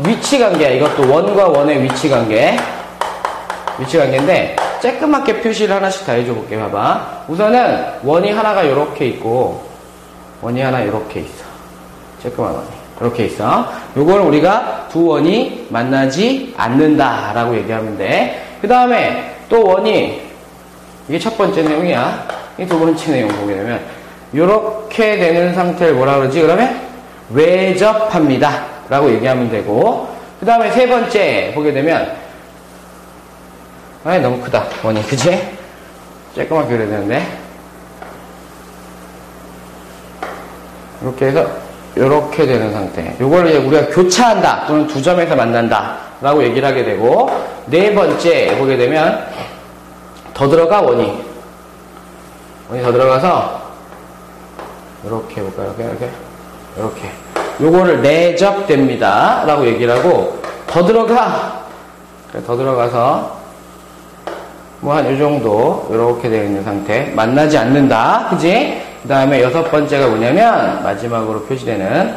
위치 관계야. 이것도 원과 원의 위치 관계. 위치 관계인데, 쬐끄맣게 표시를 하나씩 다 해줘 볼게. 봐봐. 우선은 원이 하나가 요렇게 있고, 원이 하나 요렇게 있어. 쬐끄만 원이. 이렇게 있어. 요걸 우리가 두 원이 만나지 않는다 라고 얘기하면 돼. 그 다음에 또 원이, 이게 첫 번째 내용이야. 이 두 번째 내용 보게 되면 요렇게 되는 상태를 뭐라 그러지? 그러면 외접합니다 라고 얘기하면 되고, 그 다음에 세 번째 보게 되면 너무 크다 원이. 그치? 쬐끄맣게 그려야 되는데, 이렇게 해서 이렇게 되는 상태. 요걸 이제 우리가 교차한다 또는 두 점에서 만난다 라고 얘기를 하게 되고, 네 번째 보게 되면 더 들어가 원이 더 들어가서 이렇게 해볼까요? 이렇게 요거를 내접됩니다 라고 얘기를 하고, 더 들어가서 뭐 한 요 정도 이렇게 되어 있는 상태, 만나지 않는다. 그지? 그 다음에 여섯 번째가 뭐냐면 마지막으로 표시되는,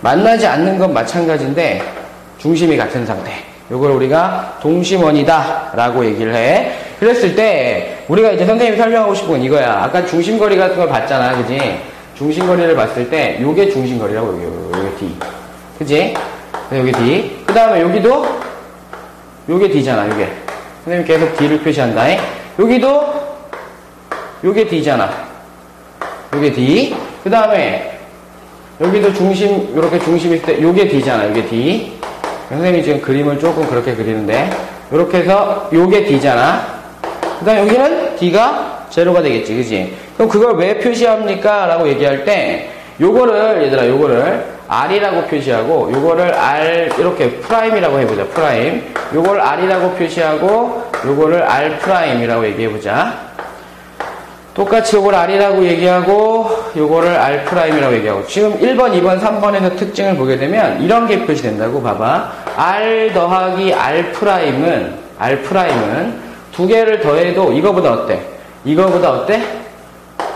만나지 않는 건 마찬가지인데 중심이 같은 상태. 요걸 우리가 동심원이다 라고 얘기를 해. 그랬을 때 우리가 이제 선생님이 설명하고 싶은 건 이거야. 아까 중심거리 같은 걸 봤잖아. 그지? 중심거리를 봤을 때 요게 중심거리라고. 요게 D. 그지? 여기 D. 그 다음에 여기도 요게 D잖아. 요게 선생님이 계속 D를 표시한다. 여기도 요게 D잖아. 요게 D. 그 다음에 여기도 중심, 요렇게 중심 있을 때 요게 D잖아. 요게 D. 선생님이 지금 그림을 조금 그렇게 그리는데, 요렇게 해서 요게 D잖아. 그 다음에 여기는 D가 제로가 되겠지. 그지? 그럼 그걸 왜 표시합니까? 라고 얘기할 때, 요거를, 얘들아, 요거를 R이라고 표시하고, 요거를 R, 이렇게 프라임이라고 해보자. 프라임. 요걸 R이라고 표시하고, 요거를 R 프라임이라고 얘기해보자. 똑같이 요걸 R이라고 얘기하고, 요거를 R 프라임이라고 얘기하고. 지금 1번, 2번, 3번에서 특징을 보게 되면 이런 게 표시된다고. 봐봐. R 더하기 R 프라임은 두 개를 더해도 이거보다 어때? 이거보다 어때?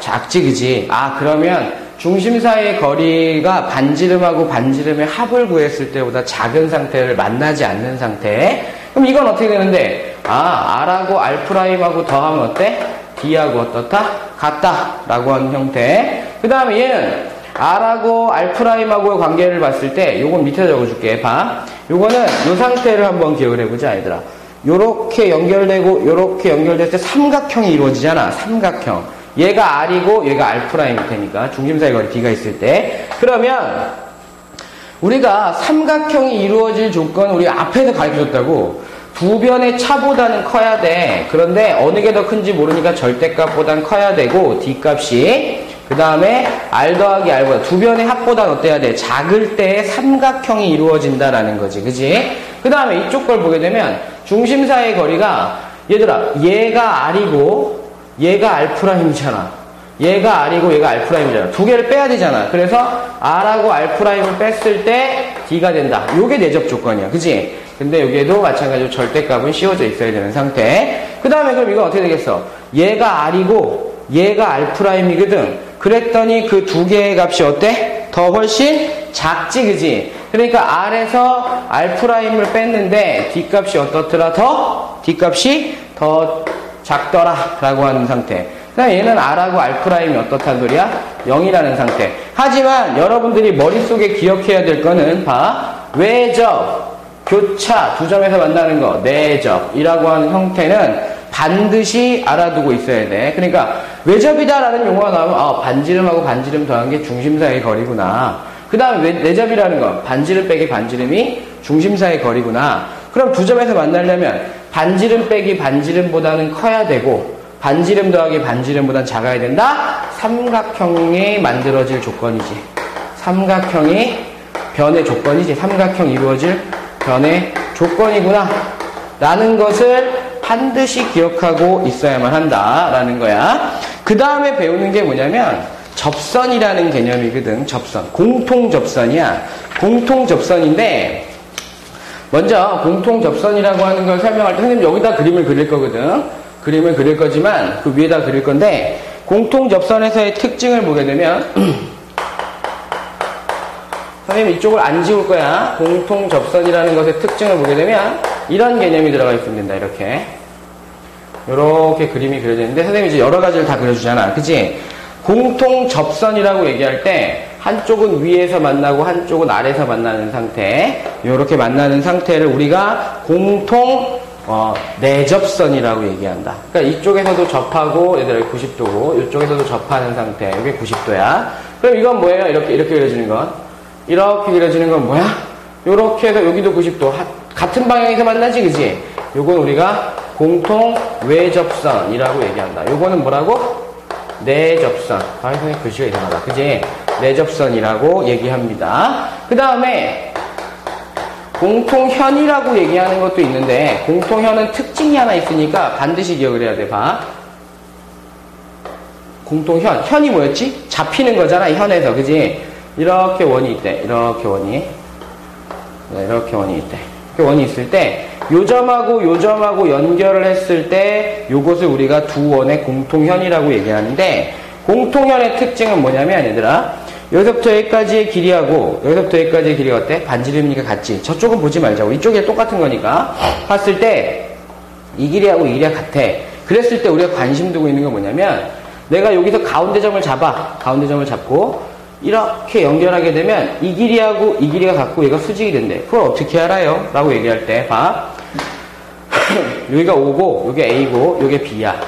작지, 그지? 그러면 중심 사이의 거리가 반지름하고 반지름의 합을 구했을 때보다 작은 상태를 만나지 않는 상태. 그럼 이건 어떻게 되는데? R하고 R 프라임하고 더하면 어때? D하고 어떻다? 같다 라고 하는 형태. 그 다음에 얘는 R하고 R'하고의 관계를 봤을 때 요건 밑에 적어줄게. 봐. 요거는 요 상태를 한번 기억을 해보자. 얘들아, 요렇게 연결되고 요렇게 연결될 때 삼각형이 이루어지잖아. 삼각형. 얘가 R이고 얘가 R'일 테니까 중심 사이 거리 D가 있을 때. 그러면 우리가 삼각형이 이루어질 조건은 우리 앞에서 가르쳐줬다고. 두 변의 차보다는 커야 돼. 그런데 어느 게 더 큰지 모르니까 절대값보단 커야 되고, D값이. 그 다음에 R 더하기 R보다 두 변의 합보다는 어때야 돼? 작을 때 삼각형이 이루어진다라는 거지. 그지? 그 다음에 이쪽 걸 보게 되면 중심 사이의 거리가, 얘들아, 얘가 R이고 얘가 R'이잖아. 얘가 R이고 얘가 R'이잖아. 두 개를 빼야 되잖아. 그래서 R하고 R'을 뺐을 때 D가 된다. 요게 내접 조건이야. 그지? 근데 여기에도 마찬가지로 절대값은 씌워져 있어야 되는 상태. 그 다음에 그럼 이건 어떻게 되겠어? 얘가 R이고 얘가 R'이거든. 그랬더니 그 두 개의 값이 어때? 더 훨씬 작지, 그지? 그러니까 R에서 R'을 뺐는데 D값이 어떻더라? D값이 더 작더라 라고 하는 상태. 그다음에 얘는 R하고 R'이 어떻다는 소리야? 0이라는 상태. 하지만 여러분들이 머릿속에 기억해야 될 거는 외접, 교차, 두 점에서 만나는 거, 내접이라고 하는 형태는 반드시 알아두고 있어야 돼. 그러니까 외접이다라는 용어가 나오면 반지름하고 반지름 더한 게 중심 사이의 거리구나. 그 다음에 내접이라는 건 반지름 빼기 반지름이 중심 사이의 거리구나. 그럼 두 점에서 만나려면 반지름 빼기 반지름보다는 커야 되고 반지름 더하기 반지름보다는 작아야 된다? 삼각형이 만들어질 조건이지. 삼각형이 변의 조건이지. 삼각형 이루어질 변의 조건이구나 라는 것을 반드시 기억하고 있어야만 한다라는 거야. 그 다음에 배우는 게 뭐냐면 접선이라는 개념이거든. 접선. 공통접선이야. 공통접선인데 먼저 공통접선이라고 하는 걸 설명할 때 선생님 여기다 그림을 그릴 거거든. 그림을 그릴 거지만 그 위에다 그릴 건데 공통접선에서의 특징을 보게 되면 선생님 이쪽을 안 지울 거야. 공통 접선이라는 것의 특징을 보게 되면 이런 개념이 들어가 있으면 된다. 이렇게 그림이 그려지는데 선생님이 이제 여러 가지를 다 그려주잖아. 그치? 공통 접선이라고 얘기할 때 한쪽은 위에서 만나고 한쪽은 아래에서 만나는 상태, 이렇게 만나는 상태를 우리가 공통 내접선이라고 얘기한다. 그러니까 이쪽에서도 접하고 얘들아 90도고 이쪽에서도 접하는 상태, 이게 90도야. 그럼 이건 뭐예요? 이렇게 그려지는 건? 이렇게 그려지는 건 뭐야? 이렇게 해서 여기도 90도 같은 방향에서 만나지, 그지? 요건 우리가 공통 외접선이라고 얘기한다. 요거는 뭐라고? 내접선. 선생님 글씨가 이상하다. 그지? 내접선이라고 얘기합니다. 그 다음에 공통현이라고 얘기하는 것도 있는데 공통현은 특징이 하나 있으니까 반드시 기억을 해야 돼. 봐. 공통현. 현이 뭐였지? 잡히는 거잖아. 이 현에서. 그지? 이렇게 원이 있대. 이렇게 원이 있대. 이렇게 원이 있을 때 요 점하고 연결을 했을 때 요것을 우리가 두 원의 공통현이라고 얘기하는데 공통현의 특징은 뭐냐면 얘들아 여기서부터 여기까지의 길이하고 여기서부터 여기까지의 길이가 어때? 반지름이니까 같지. 저쪽은 보지 말자고. 이쪽이 똑같은 거니까 봤을 때 이 길이하고 이 길이가 같아. 그랬을 때 우리가 관심 두고 있는 건 뭐냐면 내가 여기서 가운데점을 잡아. 가운데점을 잡고 이렇게 연결하게 되면 이 길이하고 이 길이가 같고 얘가 수직이 된대. 그걸 어떻게 알아요? 라고 얘기할 때 봐. 여기가 O고 요게 A고 요게 B야.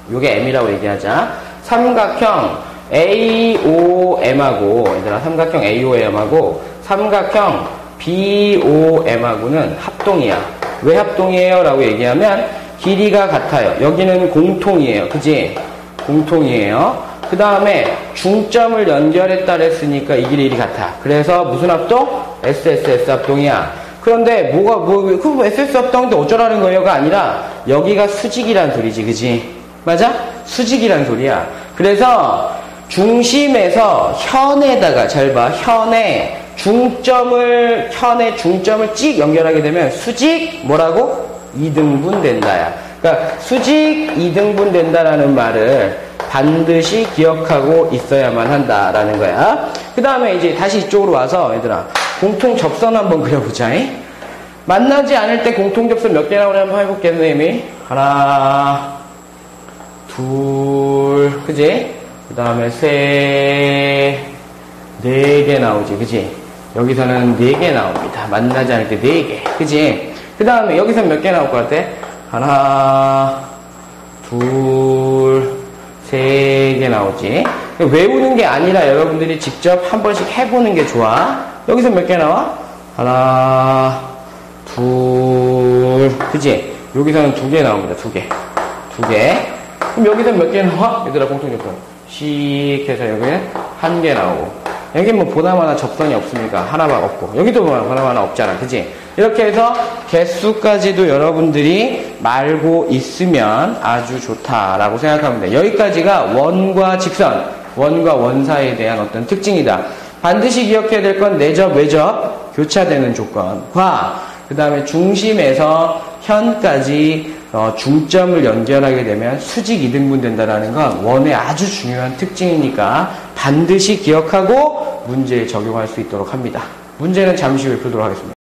요게 M이라고 얘기하자. 삼각형 AOM하고 얘들아 삼각형 AOM하고 삼각형 BOM하고는 합동이야. 왜 합동이에요? 라고 얘기하면 길이가 같아요. 여기는 공통이에요. 그지? 공통이에요. 그 다음에 중점을 연결했다 그랬으니까 이 길이 같아. 그래서 무슨 합동? SSS 합동이야. 그런데 그 SS 합동인데 어쩌라는 거예요가 아니라 여기가 수직이란 소리지. 그지? 맞아? 수직이란 소리야. 그래서 중심에서 현에다가 잘 봐. 현에 중점을 찍 연결하게 되면 수직 뭐라고? 이등분 된다야. 그러니까 수직 이등분 된다라는 말을 반드시 기억하고 있어야만 한다라는 거야. 그 다음에 이제 다시 이쪽으로 와서 얘들아 공통 접선 한번 그려보자. 만나지 않을 때 공통 접선 몇 개 나오냐 한번 해볼게. 선생님이 하나 둘 그지? 그 다음에 셋 네 개 나오지. 그지? 여기서는 4개 나옵니다. 만나지 않을 때 4개. 그지? 그 다음에 여기서 몇 개 나올 것 같아? 하나 둘 3개 나오지. 외우는 게 아니라 여러분들이 직접 한 번씩 해보는 게 좋아. 여기서 몇 개 나와? 하나, 둘, 그지? 여기서는 2개 나옵니다. 2개. 그럼 여기서 몇 개 나와? 얘들아, 공통접선. 씩 해서 여기는 1개 나오고. 여기 뭐 보나마나 접선이 없으니까 하나만 없고. 여기도 보나마나 없잖아. 그지? 이렇게 해서 개수까지도 여러분들이 말고 있으면 아주 좋다라고 생각하면 돼. 여기까지가 원과 직선, 원과 원 사이에 대한 어떤 특징이다. 반드시 기억해야 될 건 내접, 외접, 교차되는 조건과 그 다음에 중심에서 현까지 중점을 연결하게 되면 수직 이등분 된다는 건 원의 아주 중요한 특징이니까 반드시 기억하고 문제에 적용할 수 있도록 합니다. 문제는 잠시 후에 풀도록 하겠습니다.